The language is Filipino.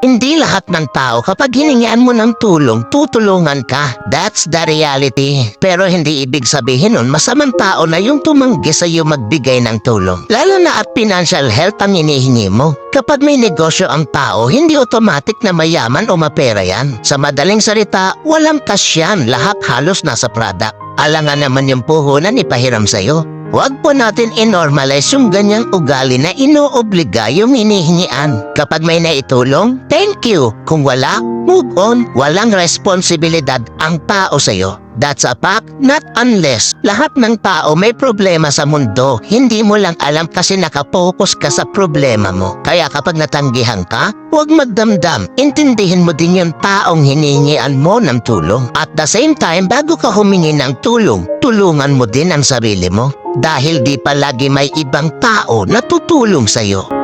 Hindi lahat ng tao kapag hiningian mo ng tulong, tutulungan ka. That's the reality. Pero hindi ibig sabihin nun masamang tao na yung tumanggi sa'yo magbigay ng tulong. Lalo na at financial health ang hinihingi mo. Kapag may negosyo ang tao, hindi automatic na mayaman o mapera yan. Sa madaling salita, walang cash yan. Lahat halos nasa product. Alangan naman yung puhunan ipahiram sa'yo. Huwag po natin i-normalize yung ganyang ugali na inoobliga yung hinihingian. Kapag may naitulong, thank you. Kung wala, move on. Walang responsibilidad ang tao sa'yo. That's a fact, not unless. Lahat ng tao may problema sa mundo. Hindi mo lang alam kasi nakapokus ka sa problema mo. Kaya kapag natanggihan ka, huwag magdamdam. Intindihin mo din yung taong hinihingian mo ng tulong. At the same time, bago ka humingi ng tulong, tulungan mo din ang sarili mo. Dahil di palagi may ibang tao na tutulong sa'yo.